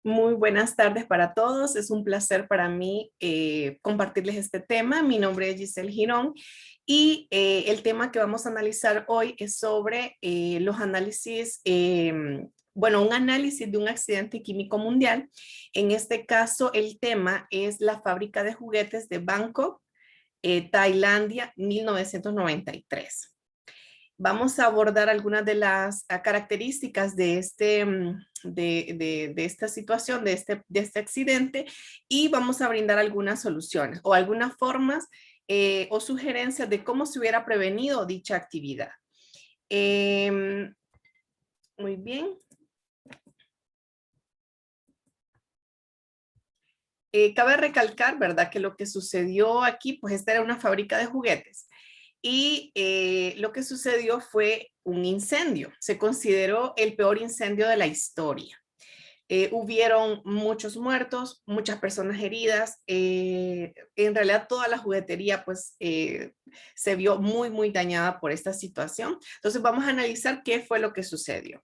Muy buenas tardes para todos. Es un placer para mí compartirles este tema. Mi nombre es Giselle Girón y el tema que vamos a analizar hoy es sobre los análisis, un análisis de un accidente químico mundial. En este caso, el tema es la fábrica de juguetes de Bangkok, Tailandia, 1993. Vamos a abordar algunas de las características de, de esta situación, de este accidente, y vamos a brindar algunas soluciones o algunas formas o sugerencias de cómo se hubiera prevenido dicha actividad. Muy bien. Cabe recalcar, ¿verdad?, que lo que sucedió aquí, pues esta era una fábrica de juguetes. Y lo que sucedió fue un incendio. Se consideró el peor incendio de la historia. Hubieron muchos muertos, muchas personas heridas. En realidad toda la juguetería pues se vio muy dañada por esta situación. Entonces vamos a analizar qué fue lo que sucedió.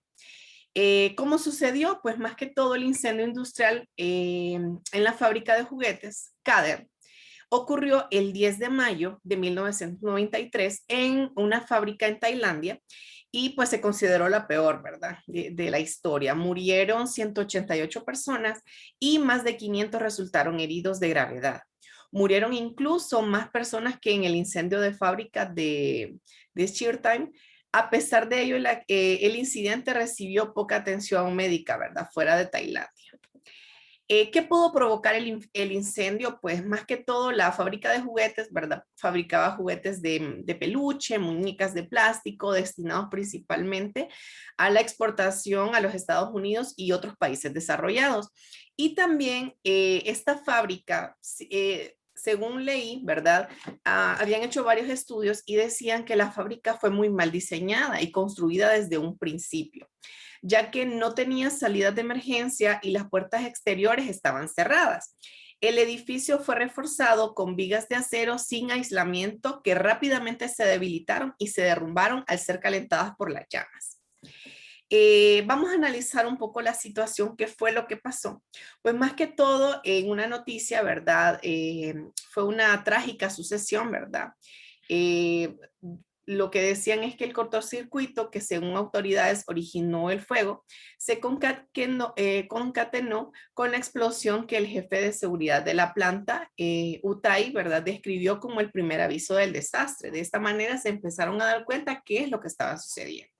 ¿Cómo sucedió? Pues más que todo el incendio industrial en la fábrica de juguetes, Cader, ocurrió el 10 de mayo de 1993 en una fábrica en Tailandia y pues se consideró la peor, ¿verdad?, de la historia. Murieron 188 personas y más de 500 resultaron heridos de gravedad. Murieron incluso más personas que en el incendio de fábrica de Sheartime. A pesar de ello, el incidente recibió poca atención médica, ¿verdad?, fuera de Tailandia. ¿Qué pudo provocar el incendio? Pues más que todo la fábrica de juguetes, ¿verdad? Fabricaba juguetes de peluche, muñecas de plástico, destinados principalmente a la exportación a los Estados Unidos y otros países desarrollados. Y también esta fábrica, según leí, ¿verdad? Habían hecho varios estudios y decían que la fábrica fue muy mal diseñada y construida desde un principio, ya que no tenía salidas de emergencia y las puertas exteriores estaban cerradas. El edificio fue reforzado con vigas de acero sin aislamiento que rápidamente se debilitaron y se derrumbaron al ser calentadas por las llamas. Vamos a analizar un poco la situación, qué fue lo que pasó. Pues más que todo, en una noticia, ¿verdad? Fue una trágica sucesión, ¿verdad? Lo que decían es que el cortocircuito, que según autoridades originó el fuego, se concatenó con la explosión que el jefe de seguridad de la planta, Utai, ¿verdad?, describió como el primer aviso del desastre. De esta manera se empezaron a dar cuenta qué es lo que estaba sucediendo.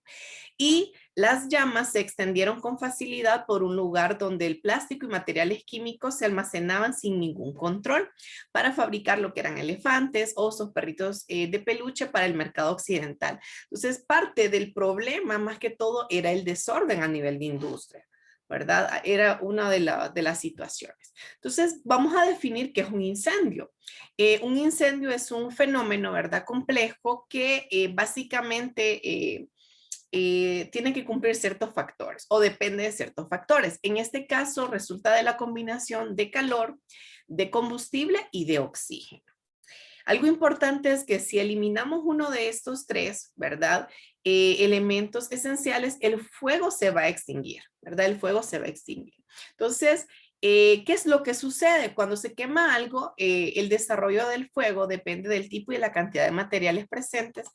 Y las llamas se extendieron con facilidad por un lugar donde el plástico y materiales químicos se almacenaban sin ningún control para fabricar lo que eran elefantes, osos, perritos de peluche para el mercado occidental. Entonces, parte del problema, más que todo, era el desorden a nivel de industria, ¿verdad? Era una de las situaciones. Entonces, vamos a definir qué es un incendio. Un incendio es un fenómeno, ¿verdad?, complejo que básicamente tiene que cumplir ciertos factores o depende de ciertos factores. En este caso, resulta de la combinación de calor, de combustible y de oxígeno. Algo importante es que si eliminamos uno de estos tres, ¿verdad?, elementos esenciales, el fuego se va a extinguir, ¿verdad? El fuego se va a extinguir. Entonces, ¿qué es lo que sucede? Cuando se quema algo, el desarrollo del fuego depende del tipo y de la cantidad de materiales presentes,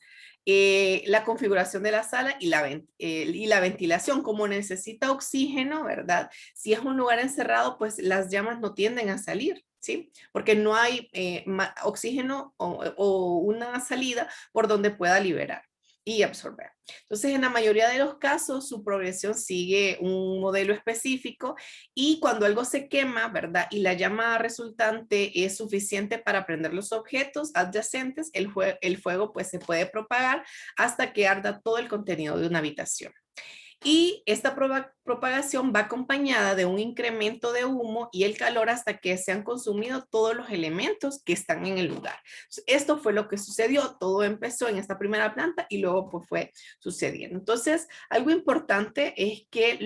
la configuración de la sala y la ventilación. Como necesita oxígeno, ¿verdad? Si es un lugar encerrado, pues las llamas no tienden a salir, ¿sí? Porque no hay oxígeno o una salida por donde pueda liberar y absorber. Entonces, en la mayoría de los casos, su progresión sigue un modelo específico y cuando algo se quema, ¿verdad?, y la llama resultante es suficiente para prender los objetos adyacentes, el fuego pues se puede propagar hasta que arda todo el contenido de una habitación. Y esta propagación va acompañada de un incremento de humo y el calor hasta que se han consumido todos los elementos que están en el lugar. Esto fue lo que sucedió, todo empezó en esta primera planta y luego pues fue sucediendo. Entonces, algo importante es que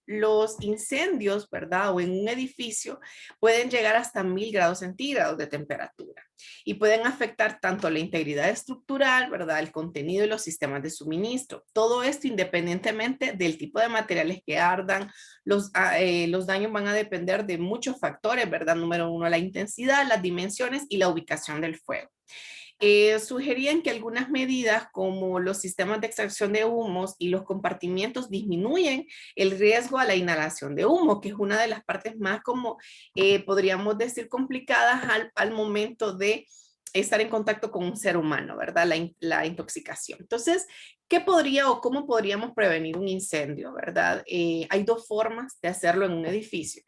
los incendios, ¿verdad?, o en un edificio pueden llegar hasta 1000 grados centígrados de temperatura. y pueden afectar tanto la integridad estructural, ¿verdad? El contenido y los sistemas de suministro. Todo esto independientemente del tipo de materiales que ardan. Los daños van a depender de muchos factores, ¿verdad? Número uno, la intensidad, las dimensiones y la ubicación del fuego. Sugerían que algunas medidas como los sistemas de extracción de humos y los compartimientos disminuyen el riesgo a la inhalación de humo, que es una de las partes más como podríamos decir complicadas al momento de estar en contacto con un ser humano, ¿verdad? La intoxicación. Entonces, ¿qué podría o cómo podríamos prevenir un incendio, verdad? Hay dos formas de hacerlo en un edificio.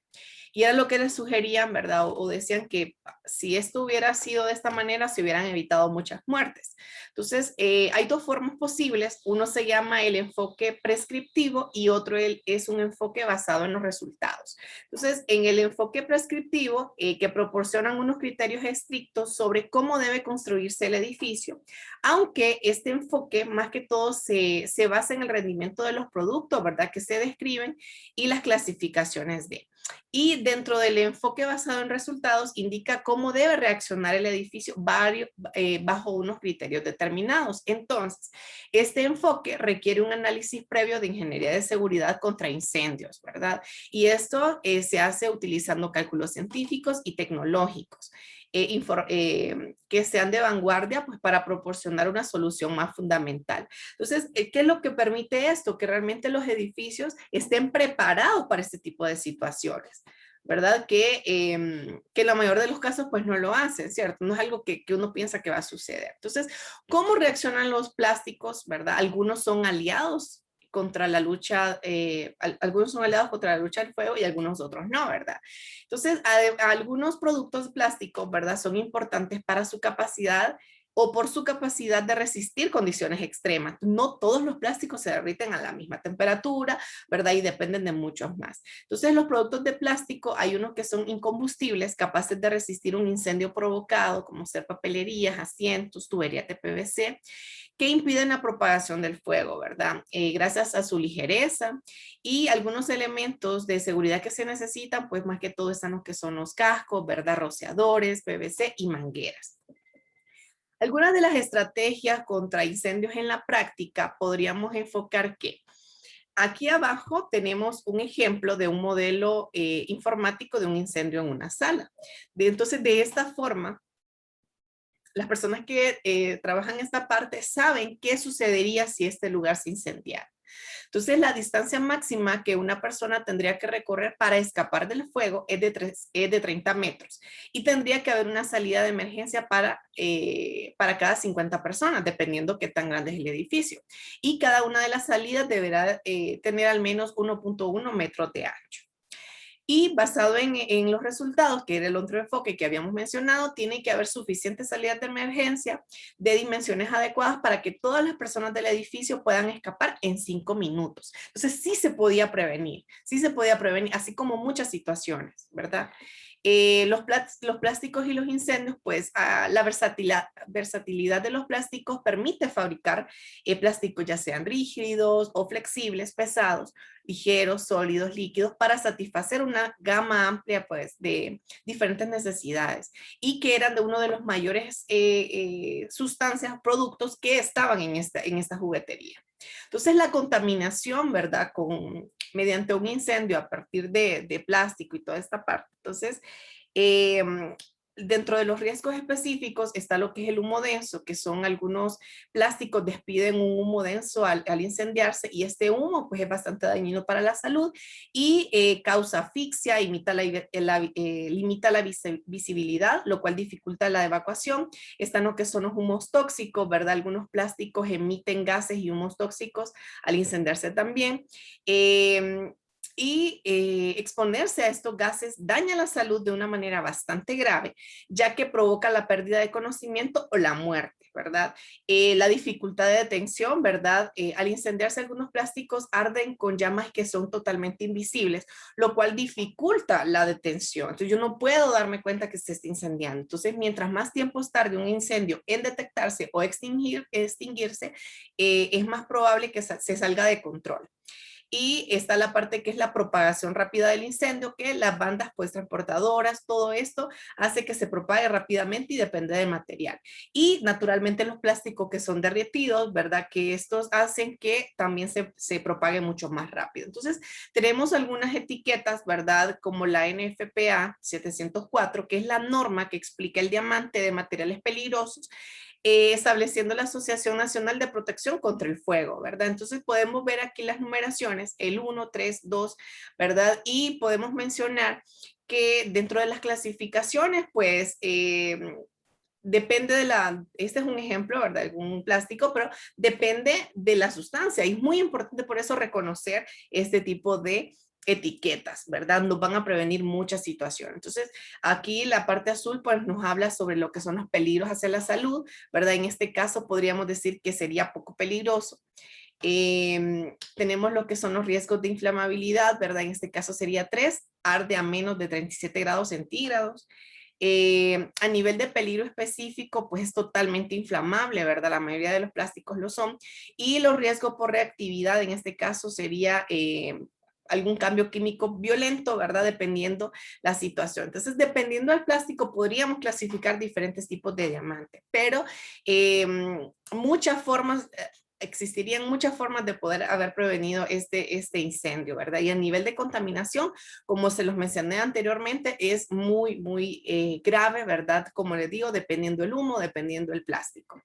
Y era lo que les sugerían, ¿verdad? O decían que si esto hubiera sido de esta manera, se hubieran evitado muchas muertes. Entonces, hay dos formas posibles. Uno se llama el enfoque prescriptivo y otro es un enfoque basado en los resultados. Entonces, en el enfoque prescriptivo, que proporcionan unos criterios estrictos sobre cómo debe construirse el edificio, aunque este enfoque más que todo se basa en el rendimiento de los productos, ¿verdad? Que se describen y las clasificaciones de. Y dentro del enfoque basado en resultados indica cómo debe reaccionar el edificio bajo unos criterios determinados. Entonces, este enfoque requiere un análisis previo de ingeniería de seguridad contra incendios, ¿verdad? Y esto se hace utilizando cálculos científicos y tecnológicos. Que sean de vanguardia pues, para proporcionar una solución más fundamental. Entonces, ¿qué es lo que permite esto? Que realmente los edificios estén preparados para este tipo de situaciones, ¿verdad? Que en la mayor de los casos pues no lo hacen, ¿cierto? No es algo que uno piensa que va a suceder. Entonces, ¿cómo reaccionan los plásticos, verdad? Algunos son aliados contra la lucha, algunos son aliados contra la lucha del fuego y algunos otros no, ¿verdad? Entonces, algunos productos plásticos, ¿verdad? Son importantes para su capacidad o por su capacidad de resistir condiciones extremas. No todos los plásticos se derriten a la misma temperatura, ¿verdad? Y dependen de muchos más. Entonces, los productos de plástico, hay unos que son incombustibles, capaces de resistir un incendio provocado, como ser papelerías, asientos, tuberías de PVC, que impiden la propagación del fuego, ¿verdad? Gracias a su ligereza y algunos elementos de seguridad que se necesitan, pues más que todo están los que son los cascos, ¿verdad? Rociadores, PVC y mangueras. Algunas de las estrategias contra incendios en la práctica podríamos enfocar que aquí abajo tenemos un ejemplo de un modelo informático de un incendio en una sala. Entonces, de esta forma, las personas que trabajan esta parte saben qué sucedería si este lugar se incendiara. Entonces, la distancia máxima que una persona tendría que recorrer para escapar del fuego es de 30 metros y tendría que haber una salida de emergencia para cada 50 personas, dependiendo qué tan grande es el edificio. Y cada una de las salidas deberá tener al menos 1.1 metros de ancho. Y basado en los resultados, que era el otro enfoque que habíamos mencionado, tiene que haber suficientes salidas de emergencia de dimensiones adecuadas para que todas las personas del edificio puedan escapar en 5 minutos. Entonces sí se podía prevenir, así como muchas situaciones, ¿verdad? Los plásticos y los incendios, pues la versatilidad de los plásticos permite fabricar plásticos ya sean rígidos o flexibles, pesados, ligeros, sólidos, líquidos, para satisfacer una gama amplia pues, de diferentes necesidades y que eran de uno de los mayores sustancias, productos que estaban en esta juguetería. Entonces la contaminación, ¿verdad? Mediante un incendio a partir de plástico y toda esta parte. Entonces, eh, dentro de los riesgos específicos está lo que es el humo denso, que son algunos plásticos despiden un humo denso al incendiarse y este humo pues es bastante dañino para la salud y causa asfixia, limita la visibilidad, lo cual dificulta la evacuación. Están lo que son los humos tóxicos, ¿verdad? Algunos plásticos emiten gases y humos tóxicos al incendiarse también. Exponerse a estos gases daña la salud de una manera bastante grave, ya que provoca la pérdida de conocimiento o la muerte, ¿verdad? La dificultad de detención, ¿verdad? Al incendiarse algunos plásticos arden con llamas que son totalmente invisibles, lo cual dificulta la detención. Entonces yo no puedo darme cuenta que se está incendiando. Entonces mientras más tiempo tarde un incendio en detectarse o extinguirse, es más probable que se salga de control. y está la parte que es la propagación rápida del incendio, que las bandas pues transportadoras, todo esto hace que se propague rápidamente y depende del material. Y naturalmente los plásticos que son derretidos, ¿verdad? Que estos hacen que también se propague mucho más rápido. Entonces, tenemos algunas etiquetas, ¿verdad? Como la NFPA 704, que es la norma que explica el diamante de materiales peligrosos, estableciendo la Asociación Nacional de Protección contra el Fuego, ¿verdad? Entonces podemos ver aquí las numeraciones, el 1, 3, 2, ¿verdad? Y podemos mencionar que dentro de las clasificaciones, pues, depende de este es un ejemplo, ¿verdad? Algún plástico, pero depende de la sustancia. Y es muy importante por eso reconocer este tipo de etiquetas, ¿verdad? Nos van a prevenir muchas situaciones. Entonces, aquí la parte azul pues nos habla sobre lo que son los peligros hacia la salud, ¿verdad? En este caso podríamos decir que sería poco peligroso. Tenemos lo que son los riesgos de inflamabilidad, ¿verdad? En este caso sería 3, arde a menos de 37 grados centígrados. A nivel de peligro específico, pues es totalmente inflamable, ¿verdad? La mayoría de los plásticos lo son. Y los riesgos por reactividad, en este caso, sería algún cambio químico violento, ¿verdad? Dependiendo la situación. Entonces, dependiendo del plástico, podríamos clasificar diferentes tipos de diamantes, pero muchas formas, existirían muchas formas de poder haber prevenido este incendio, ¿verdad? Y a nivel de contaminación, como se los mencioné anteriormente, es muy, muy grave, ¿verdad? Como les digo, dependiendo el humo, dependiendo el plástico.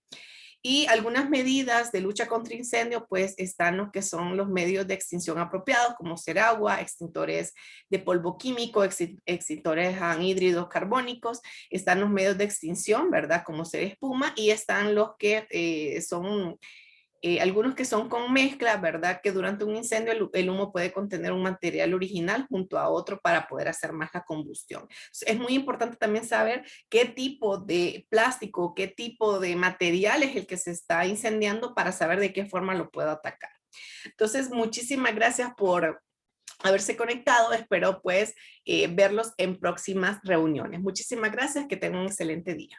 Y algunas medidas de lucha contra incendio, pues están lo que son los medios de extinción apropiados, como ser agua, extintores de polvo químico, extintores anhídridos carbónicos, están los medios de extinción, ¿verdad? Como ser espuma, y están los que son algunos que son con mezcla, ¿verdad? Que durante un incendio el humo puede contener un material original junto a otro para poder hacer más la combustión. Es muy importante también saber qué tipo de plástico, qué tipo de material es el que se está incendiando para saber de qué forma lo puedo atacar. Entonces, muchísimas gracias por haberse conectado. Espero pues verlos en próximas reuniones. Muchísimas gracias, que tengan un excelente día.